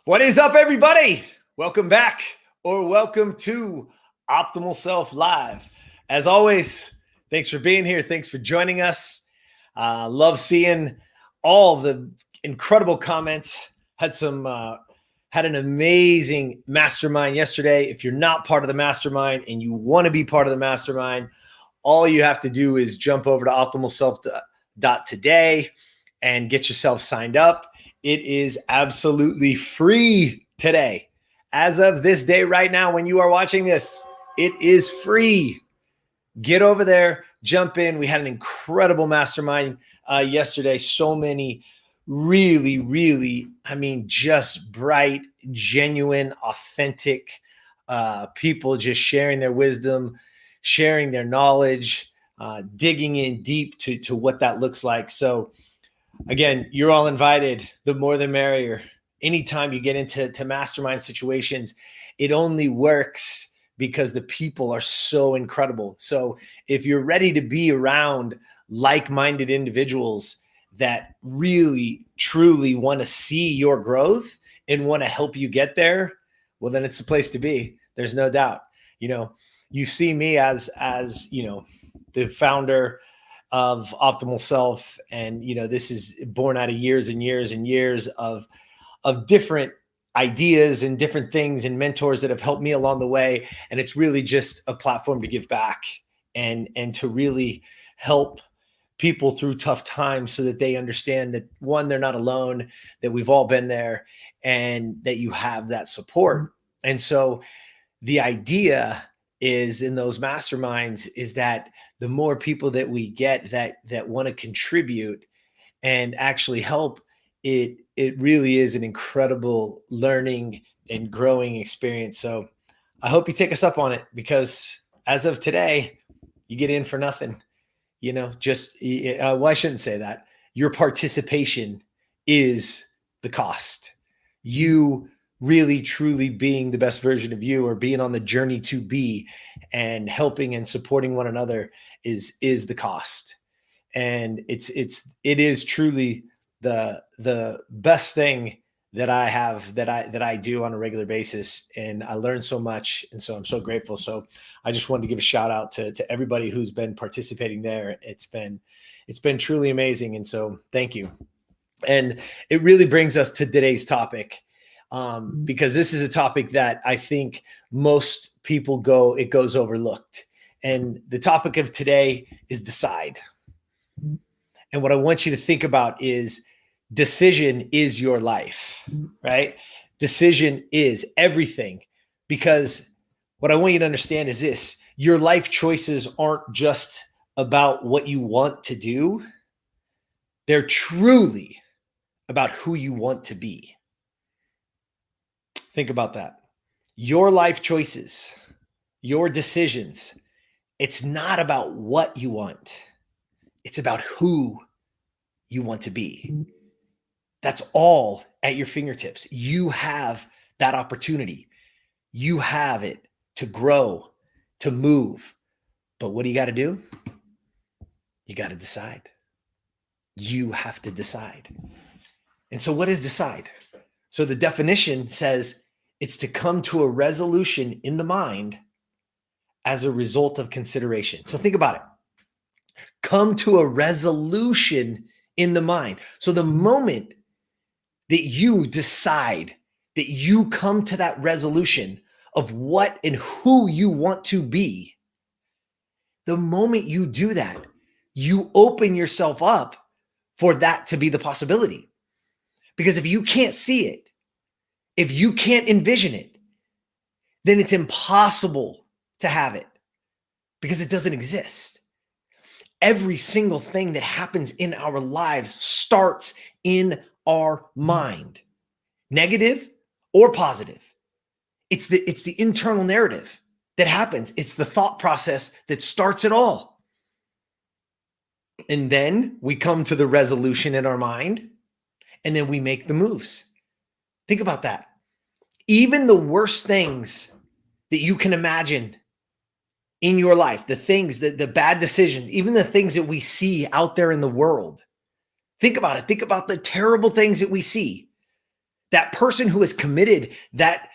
What is up, everybody? Welcome back, or welcome to Optimal Self Live. As always, thanks for being here. Thanks for joining us. Love seeing all the incredible comments. Had an amazing mastermind yesterday. If you're not part of the mastermind and you want to be part of the mastermind, all you have to do is jump over to optimalself.today and get yourself signed up. It is absolutely free today. As of this day right now, when you are watching this, it is free. Get over there, jump in. We had an incredible mastermind yesterday. So many really, just bright, genuine, authentic people just sharing their wisdom, sharing their knowledge, digging in deep to what that looks like. So again, you're all invited. The more the merrier. Anytime you get into mastermind situations, it only works because the people are so incredible. So if you're ready to be around like-minded individuals that really, truly want to see your growth and want to help you get there, well, then it's the place to be. There's no doubt. You see me as the founder of Optimal Self. And, this is born out of years and years and years of different ideas and different things and mentors that have helped me along the way. And it's really just a platform to give back and to really help people through tough times so that they understand that, one, they're not alone, that we've all been there, and that you have that support. And so the idea is in those masterminds is that the more people that we get that want to contribute and actually help, it really is an incredible learning and growing experience. So I hope you take us up on it, because as of today, you get in for nothing. I shouldn't say that. Your participation is the cost. You really, truly being the best version of you, or being on the journey to be, and helping and supporting one another is the cost. And it is truly the best thing that I have, that I do on a regular basis. And I learn so much. And so I'm so grateful. So I just wanted to give a shout out to everybody who's been participating there. It's been truly amazing. And so thank you. And it really brings us to today's topic. Because this is a topic that I think most people it goes overlooked. And the topic of today is decide. And what I want you to think about is decision is your life, right? Decision is everything. Because what I want you to understand is this: your life choices aren't just about what you want to do. They're truly about who you want to be. Think about that. Your life choices, your decisions, it's not about what you want. It's about who you want to be. That's all at your fingertips. You have that opportunity. You have it to grow, to move. But what do you got to do? You got to decide. You have to decide. And so what is decide? So the definition says it's to come to a resolution in the mind as a result of consideration. So think about it. Come to a resolution in the mind. So the moment that you decide, that you come to that resolution of what and who you want to be, the moment you do that, you open yourself up for that to be the possibility. Because if you can't see it, if you can't envision it, then it's impossible to have it, because it doesn't exist. Every single thing that happens in our lives starts in our mind, negative or positive. It's the internal narrative that happens. It's the thought process that starts it all. And then we come to the resolution in our mind, and then we make the moves. Think about that. Even the worst things that you can imagine in your life, the things, the bad decisions, even the things that we see out there in the world. Think about it. Think about the terrible things that we see. That person who has committed that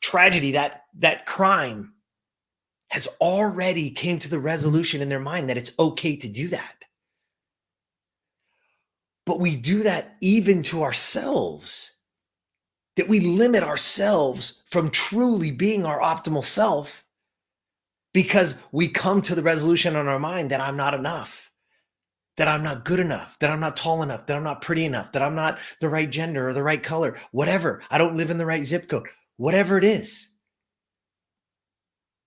tragedy, that crime, has already came to the resolution in their mind that it's okay to do that. But we do that even to ourselves, that we limit ourselves from truly being our optimal self because we come to the resolution in our mind that I'm not enough, that I'm not good enough, that I'm not tall enough, that I'm not pretty enough, that I'm not the right gender or the right color, whatever. I don't live in the right zip code, whatever it is.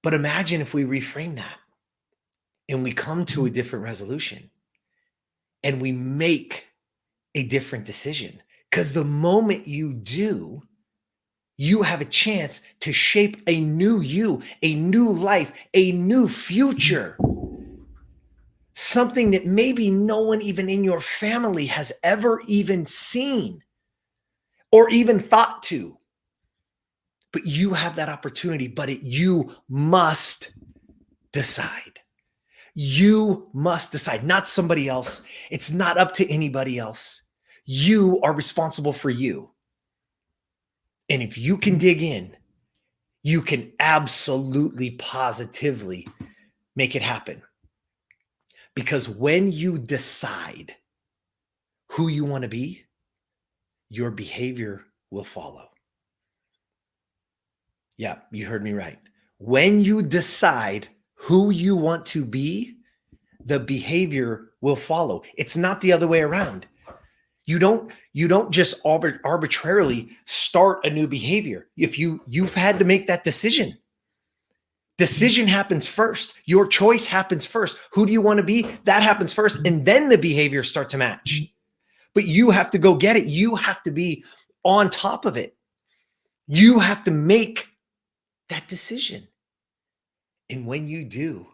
But imagine if we reframe that and we come to a different resolution and we make a different decision. Because the moment you do, you have a chance to shape a new you, a new life, a new future. Something that maybe no one even in your family has ever even seen or even thought to. But you have that opportunity, but you must decide. You must decide, not somebody else. It's not up to anybody else. You are responsible for you. And if you can dig in, you can absolutely, positively make it happen. Because when you decide who you want to be, your behavior will follow. Yeah, you heard me right. When you decide who you want to be, the behavior will follow. It's not the other way around. You don't just arbitrarily start a new behavior. If you've had to make that decision. Decision happens first. Your choice happens first. Who do you want to be? That happens first. And then the behaviors start to match. But you have to go get it. You have to be on top of it. You have to make that decision. And when you do,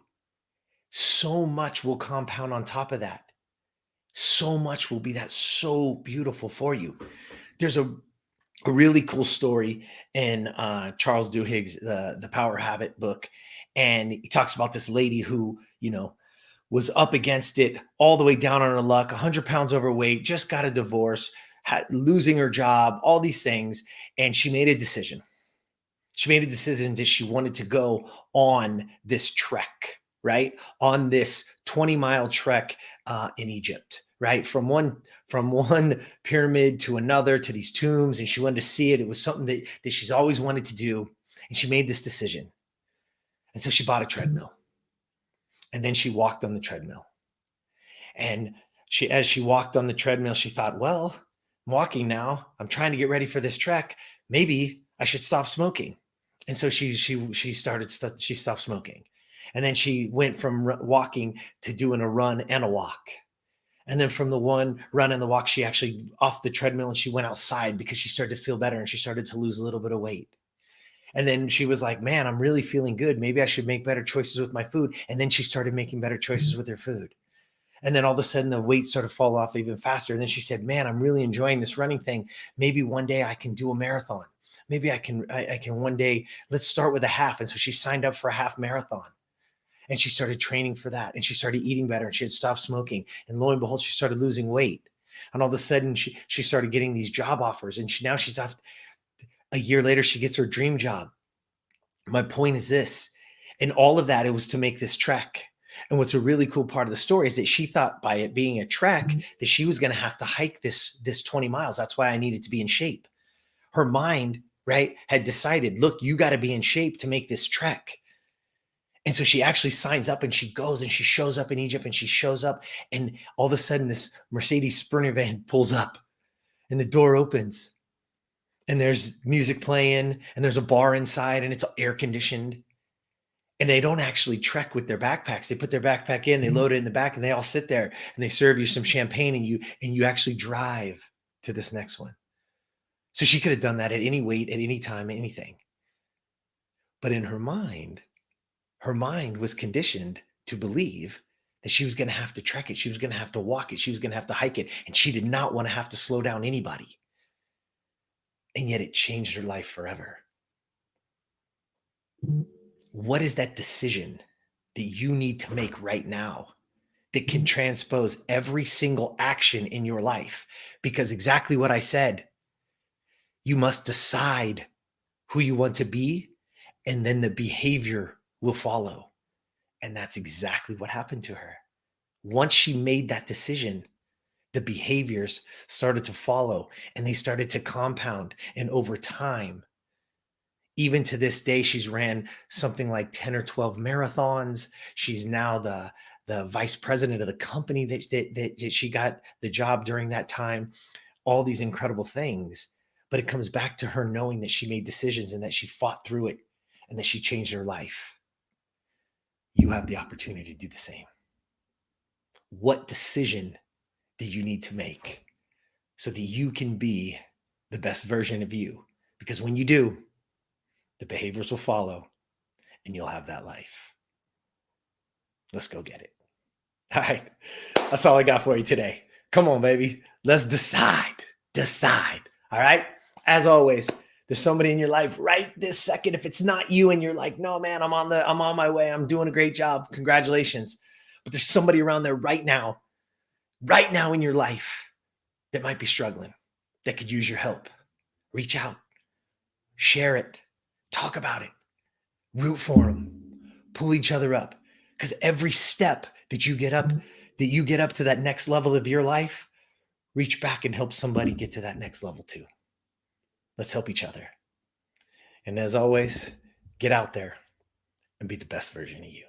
so much will compound on top of that. So much will be that so beautiful for you. There's a really cool story in Charles Duhigg's the Power Habit book, and he talks about this lady who was up against it all the way down on her luck, 100 pounds overweight, just got a divorce, losing her job, all these things, and she made a decision. She made a decision that she wanted to go on this trek, right? On this 20-mile trek in Egypt, right? From one pyramid to another, to these tombs, and she wanted to see it. It was something that she's always wanted to do, and she made this decision. And so she bought a treadmill, and then she walked on the treadmill. And as she walked on the treadmill, she thought, well, I'm walking now. I'm trying to get ready for this trek. Maybe I should stop smoking. And so she stopped smoking. And then she went from walking to doing a run and a walk. And then from the one run and the walk, she actually off the treadmill and she went outside because she started to feel better and she started to lose a little bit of weight. And then she was like, man, I'm really feeling good. Maybe I should make better choices with my food. And then she started making better choices with her food. And then all of a sudden the weight started to fall off even faster. And then she said, man, I'm really enjoying this running thing. Maybe one day I can do a marathon. Maybe I can one day, let's start with a half. And so she signed up for a half marathon. And she started training for that. And she started eating better. And she had stopped smoking. And lo and behold, she started losing weight. And all of a sudden, she started getting these job offers. And now she's off. A year later, she gets her dream job. My point is this. And all of that, it was to make this trek. And what's a really cool part of the story is that she thought by it being a trek, that she was going to have to hike this 20 miles. That's why I needed to be in shape. Her mind, right, had decided, look, you got to be in shape to make this trek. And so she actually signs up and she goes and she shows up in Egypt and she shows up and all of a sudden this Mercedes Sprinter van pulls up and the door opens and there's music playing and there's a bar inside and it's air conditioned. And they don't actually trek with their backpacks. They put their backpack in, they load it in the back and they all sit there and they serve you some champagne and you actually drive to this next one. So she could have done that at any weight, at any time, anything. But in her mind was conditioned to believe that she was going to have to trek it. She was going to have to walk it. She was going to have to hike it. And she did not want to have to slow down anybody. And yet it changed her life forever. What is that decision that you need to make right now that can transpose every single action in your life? Because exactly what I said, You must decide who you want to be, and then the behavior will follow. And that's exactly what happened to her. Once she made that decision, the behaviors started to follow and they started to compound. And over time, even to this day, she's ran something like 10 or 12 marathons. She's now the vice president of the company that she got the job during that time, all these incredible things. But it comes back to her knowing that she made decisions and that she fought through it and that she changed her life. You have the opportunity to do the same. What decision do you need to make so that you can be the best version of you? Because when you do, the behaviors will follow and you'll have that life. Let's go get it. All right. That's all I got for you today. Come on, baby. Let's decide. Decide. All right. As always, there's somebody in your life right this second. If it's not you and you're like, no, man, I'm on my way. I'm doing a great job. Congratulations. But there's somebody around there right now in your life that might be struggling, that could use your help. Reach out, share it, talk about it, root for them, pull each other up. Because every step that you get up to that next level of your life, reach back and help somebody get to that next level too. Let's help each other. And as always, get out there and be the best version of you.